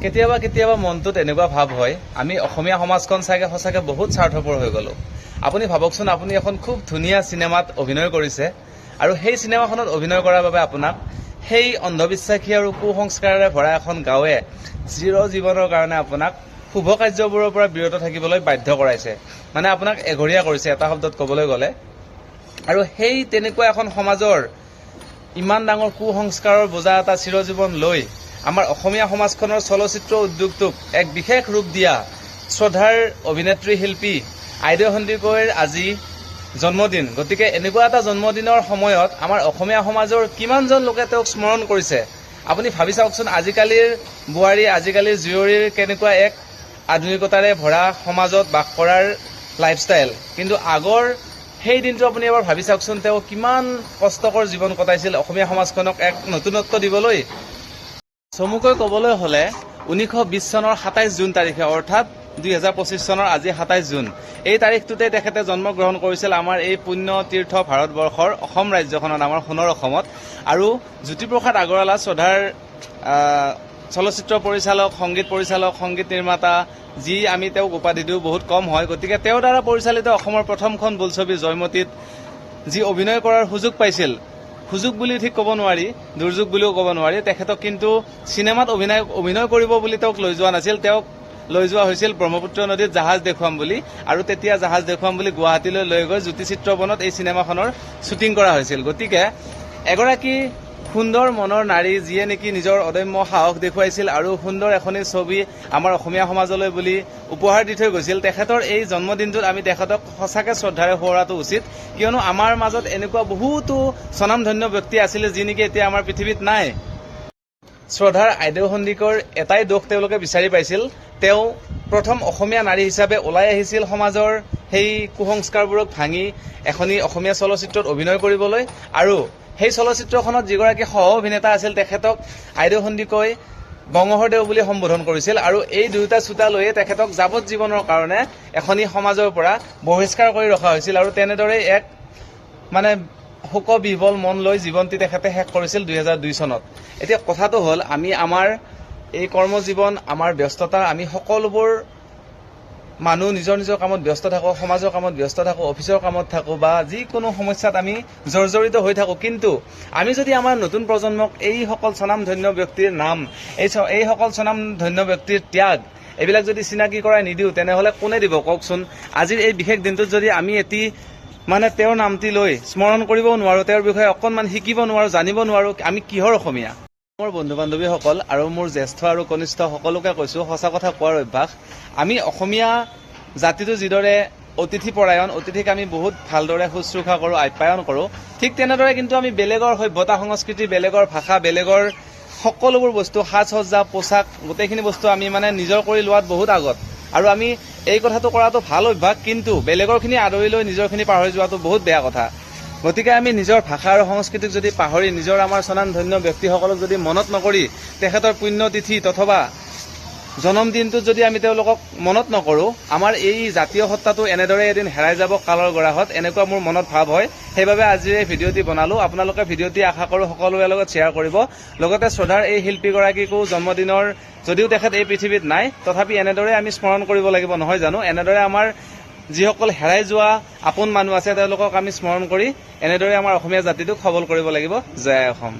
কেতিয়াবা কেতিয়াবা মনটোত এনেকুৱা ভাৱ হয় আমি অসমীয়া সমাজখন চাগে সঁচাকৈ বহুত স্বাৰ্থপৰ হৈ গ'লো। আপুনি ভাবকচোন, আপুনি এখন খুব ধুনীয়া চিনেমাত অভিনয় কৰিছে আৰু সেই চিনেমাখনত অভিনয় কৰাৰ বাবে আপোনাক সেই অন্ধবিশ্বাসী আৰু কুসংস্কাৰেৰে ভৰা এখন গাঁৱে চিৰ জীৱনৰ কাৰণে আপোনাক শুভ কাৰ্যবোৰৰ পৰা বিৰত থাকিবলৈ বাধ্য কৰাইছে, মানে আপোনাক এঘৰীয়া কৰিছে এটা শব্দত ক'বলৈ গ'লে। আৰু সেই তেনেকুৱা এখন সমাজৰ ইমান ডাঙৰ কুসংস্কাৰৰ বোজা এটা চিৰজীৱন লৈ আমাৰ অসমীয়া সমাজখনৰ চলচ্চিত্ৰ উদ্যোগটোক এক বিশেষ ৰূপ দিয়া শ্ৰদ্ধাৰ অভিনেত্ৰী শিল্পী আইদেউ সন্দিকৈৰ আজি জন্মদিন। গতিকে এনেকুৱা এটা জন্মদিনৰ সময়ত আমাৰ অসমীয়া সমাজৰ কিমানজন লোকে তেওঁক স্মৰণ কৰিছে আপুনি ভাবি চাওকচোন। আজিকালিৰ বোৱাৰী, আজিকালিৰ জীয়ৰীৰ কেনেকুৱা এক আধুনিকতাৰে ভৰা সমাজত বাস কৰাৰ লাইফষ্টাইল, কিন্তু আগৰ সেই দিনটো আপুনি এবাৰ ভাবি চাওকচোন, তেওঁ কিমান কষ্টকৰ জীৱন কটাইছিল অসমীয়া সমাজখনক এক নতুনত্ব দিবলৈ। চমুকৈ ক'বলৈ হ'লে 1920 চনৰ 27 জুন তাৰিখে, অৰ্থাৎ 2025 চনৰ আজি 27 জুন, এই তাৰিখটোতে তেখেতে জন্মগ্ৰহণ কৰিছিল আমাৰ এই পুণ্য তীৰ্থ ভাৰতবৰ্ষৰ অসম ৰাজ্যখনত, আমাৰ সোণৰ অসমত। আৰু জ্যোতিপ্ৰসাদ আগৰৱালা শ্ৰদ্ধাৰ চলচ্চিত্ৰ পৰিচালক, সংগীত পৰিচালক, সংগীত নিৰ্মাতা, যি আমি তেওঁক উপাধি দিওঁ বহুত কম হয়। গতিকে তেওঁৰ দ্বাৰা পৰিচালিত অসমৰ প্ৰথমখন বোলছবি জয়মতীত যি অভিনয় কৰাৰ সুযোগ পাইছিল, সুযোগ বুলি ঠিক ক'ব নোৱাৰি, দুৰ্যোগ বুলিও ক'ব নোৱাৰি, তেখেতক কিন্তু চিনেমাত অভিনয় কৰিব বুলি তেওঁক লৈ যোৱা নাছিল। তেওঁক লৈ যোৱা হৈছিল ব্ৰহ্মপুত্ৰ নদীত জাহাজ দেখুৱাম বুলি, আৰু তেতিয়া জাহাজ দেখুৱাম বুলি গুৱাহাটীলৈ লৈ গৈ জ্যোতিচিত্ৰবনত এই চিনেমাখনৰ শ্বুটিং কৰা হৈছিল। গতিকে এগৰাকী সুন্দৰ মনৰ নাৰী, যিয়ে নেকি নিজৰ অদম্য সাহস দেখুৱাইছিল আৰু সুন্দৰ এখনি ছবি আমাৰ অসমীয়া সমাজলৈ বুলি উপহাৰ দি থৈ গৈছিল। তেখেতৰ এই জন্মদিনটোত আমি তেখেতক সঁচাকৈ শ্ৰদ্ধাৰে সোঁৱৰাটো উচিত, কিয়নো আমাৰ মাজত এনেকুৱা বহুতো স্বনামধন্য ব্যক্তি আছিলে যি নেকি এতিয়া আমাৰ পৃথিৱীত নাই। শ্ৰদ্ধাৰ আইদেউ সন্দিকৈৰ এটাই দোষ তেওঁলোকে বিচাৰি পাইছিল, তেওঁ প্ৰথম অসমীয়া নাৰী হিচাপে ওলাই আহিছিল সমাজৰ সেই কুসংস্কাৰবোৰক ভাঙি এখনি অসমীয়া চলচ্চিত্ৰত অভিনয় কৰিবলৈ, আৰু সেই চলচ্চিত্ৰখনত যিগৰাকী সহ অভিনেতা আছিল তেখেতক আইদেউ সন্দিকৈ বংশধৰ বুলি সম্বোধন কৰিছিল। আৰু এই দুয়োটা চোতা লৈয়ে তেখেতক যাৱজ্জীৱনৰ কাৰণে এখনি সমাজৰ পৰা বহিষ্কাৰ কৰি ৰখা হৈছিল, আৰু তেনেদৰে এক মানে শোকবিহ্বল মন লৈ জীৱনটি তেখেতে শেষ কৰিছিল 2002 চনত। এতিয়া কথাটো হ'ল, আমি আমাৰ এই কৰ্মজীৱন, আমাৰ ব্যস্ততা, আমি সকলোবোৰ মানুহ নিজৰ নিজৰ কামত ব্যস্ত থাকোঁ, সমাজৰ কামত ব্যস্ত থাকোঁ, অফিচৰ কামত থাকোঁ, বা যিকোনো সমস্যাত আমি জৰ্জৰিত হৈ থাকোঁ। কিন্তু আমি যদি আমাৰ নতুন প্ৰজন্মক এইসকল স্বনামধন্য ব্যক্তিৰ নাম, এইসকল স্বনামধন্য ব্যক্তিৰ ত্যাগ, এইবিলাক যদি চিনাকি কৰাই নিদিওঁ, তেনেহ'লে কোনে দিব কওকচোন। আজিৰ এই বিশেষ দিনটোত যদি আমি মানে তেওঁৰ নামটি লৈ স্মৰণ কৰিবও নোৱাৰোঁ, তেওঁৰ বিষয়ে অকণমান শিকিব নোৱাৰোঁ, জানিব নোৱাৰোঁ, আমি কিহৰ অসমীয়া। মোৰ বন্ধু বান্ধৱীসকল আৰু মোৰ জ্যেষ্ঠ আৰু কনিষ্ঠ সকলোকে কৈছোঁ, সঁচা কথা কোৱাৰ অভ্যাস। আমি অসমীয়া জাতিটো যিদৰে অতিথিপৰায়ণ, অতিথিক আমি বহুত ভালদৰে শুশ্ৰূষা কৰোঁ, আপ্যায়ন কৰোঁ, ঠিক তেনেদৰে কিন্তু আমি বেলেগৰ সভ্যতা সংস্কৃতি, বেলেগৰ ভাষা, বেলেগৰ সকলোবোৰ বস্তু, সাজ সজ্জা, পোচাক, গোটেইখিনি বস্তু আমি মানে নিজৰ কৰি লোৱাত বহুত আগত। আৰু আমি এই কথাটো কৰাটো ভাল অভ্যাস, কিন্তু বেলেগৰখিনি আদৰি লৈ নিজৰখিনি পাহৰি যোৱাটো বহুত বেয়া কথা। গতিকে আমি নিজৰ ভাষা আৰু সংস্কৃতিক যদি পাহৰি, নিজৰ আমাৰ স্বনামধন্য ব্যক্তিসকলক যদি মনত নকৰি, তেখেতৰ পুণ্যতিথিত অথবা জন্মদিনটোত যদি আমি তেওঁলোকক মনত নকৰোঁ, আমাৰ এই জাতীয় সত্তাটো এনেদৰে এদিন হেৰাই যাব কালৰ গৰাহত, এনেকুৱা মোৰ মনত ভাৱ হয়। সেইবাবে আজিৰ এই ভিডিঅ'টি বনালোঁ। আপোনালোকে ভিডিঅ'টি আশা কৰোঁ সকলোৰে লগত শ্বেয়াৰ কৰিব। লগতে শ্ৰদ্ধাৰ এই শিল্পীগৰাকীকো জন্মদিনৰ, যদিও তেখেত এই পৃথিৱীত নাই, তথাপি এনেদৰে আমি স্মৰণ কৰিব লাগিব, নহয় জানো? এনেদৰে আমাৰ যিসকল হেৰাই যোৱা আপোন মানুহ আছে তেওঁলোকক আমি স্মৰণ কৰি এনেদৰে আমাৰ অসমীয়া জাতিটোক সবল কৰিব লাগিব। জয় অসম।